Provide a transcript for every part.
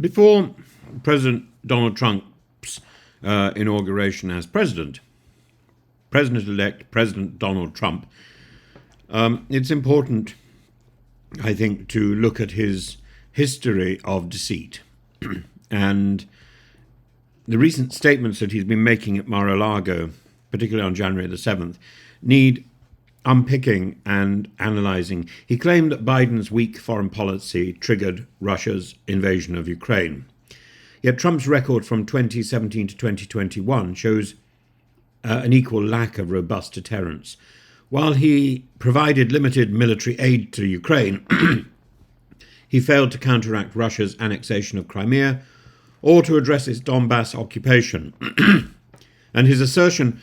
Before President Donald Trump's inauguration as President-elect President Donald Trump, it's important, I think, to look at his history of deceit. And the recent statements that he's been making at Mar-a-Lago, particularly on January the 7th, need unpicking and analysing. He claimed that Biden's weak foreign policy triggered Russia's invasion of Ukraine. Yet Trump's record from 2017 to 2021 shows an equal lack of robust deterrence. While he provided limited military aid to Ukraine, he failed to counteract Russia's annexation of Crimea or to address its Donbass occupation. And his assertion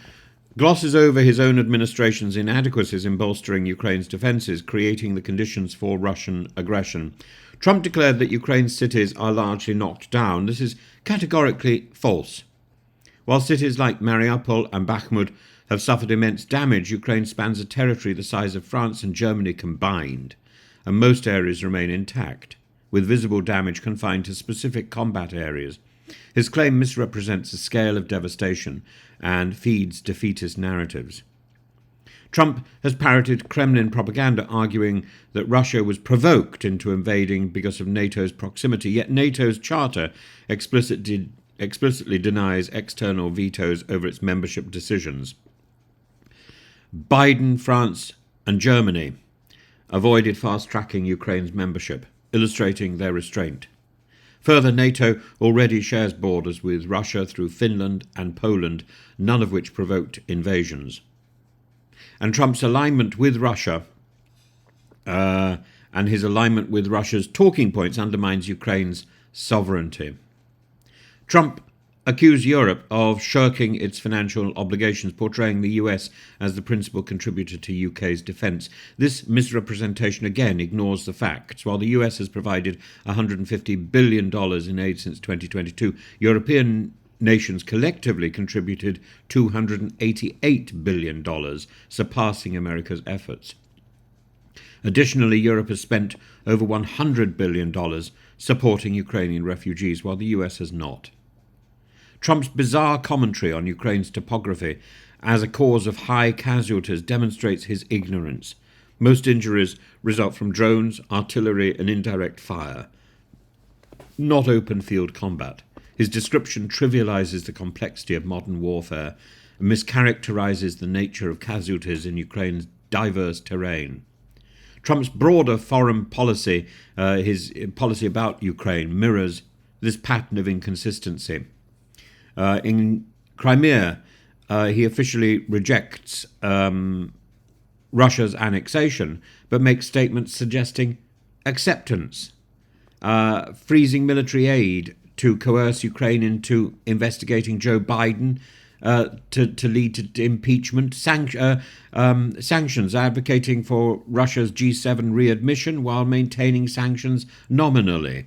glosses over his own administration's inadequacies in bolstering Ukraine's defences, creating the conditions for Russian aggression. Trump declared that Ukraine's cities are largely knocked down. This is categorically false. While cities like Mariupol and Bakhmut have suffered immense damage, Ukraine spans a territory the size of France and Germany combined, and most areas remain intact, with visible damage confined to specific combat areas. His claim misrepresents the scale of devastation and feeds defeatist narratives. Trump has parroted Kremlin propaganda, arguing that Russia was provoked into invading because of NATO's proximity, yet NATO's charter explicitly denies external vetoes over its membership decisions. Biden, France, and Germany avoided fast-tracking Ukraine's membership, illustrating their restraint. Further, NATO already shares borders with Russia through Finland and Poland, none of which provoked invasions. And Trump's alignment with Russia and his alignment with Russia's talking points undermines Ukraine's sovereignty. Trump accused Europe of shirking its financial obligations, portraying the US as the principal contributor to UK's defence. This misrepresentation again ignores the facts. While the US has provided $150 billion in aid since 2022, European nations collectively contributed $288 billion, surpassing America's efforts. Additionally, Europe has spent over $100 billion supporting Ukrainian refugees, while the US has not. Trump's bizarre commentary on Ukraine's topography as a cause of high casualties demonstrates his ignorance. Most injuries result from drones, artillery, and indirect fire, not open field combat. His description trivializes the complexity of modern warfare and mischaracterizes the nature of casualties in Ukraine's diverse terrain. Trump's broader foreign policy, his policy about Ukraine, mirrors this pattern of inconsistency. In Crimea, he officially rejects Russia's annexation, but makes statements suggesting acceptance, freezing military aid to coerce Ukraine into investigating Joe Biden to lead to impeachment, sanctions, advocating for Russia's G7 readmission while maintaining sanctions nominally.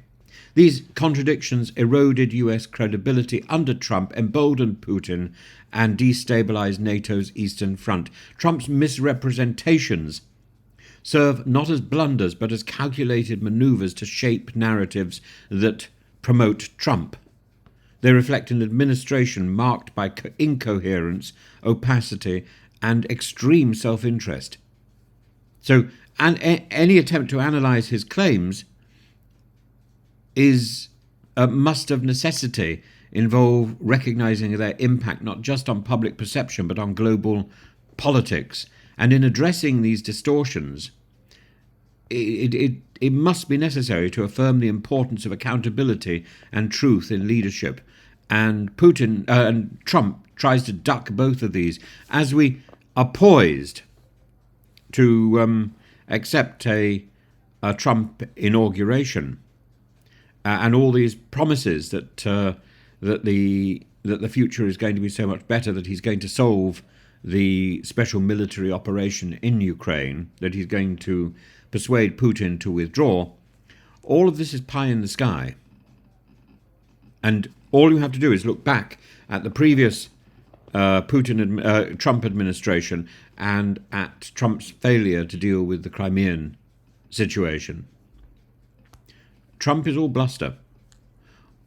These contradictions eroded US credibility under Trump, emboldened Putin, and destabilized NATO's Eastern Front. Trump's misrepresentations serve not as blunders, but as calculated maneuvers to shape narratives that promote Trump. They reflect an administration marked by incoherence, opacity, and extreme self-interest. So, any attempt to analyze his claims must of necessity involve recognizing their impact not just on public perception but on global politics. And in addressing these distortions, it must be necessary to affirm the importance of accountability and truth in leadership. And Putin and Trump tries to duck both of these as we are poised to accept a Trump inauguration. And all these promises that the future is going to be so much better, that he's going to solve the special military operation in Ukraine, that he's going to persuade Putin to withdraw, all of this is pie in the sky. And all you have to do is look back at the previous Trump administration and at Trump's failure to deal with the Crimean situation. Trump is all bluster.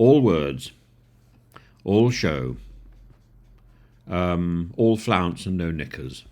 all words, all show, all flounce and no knickers.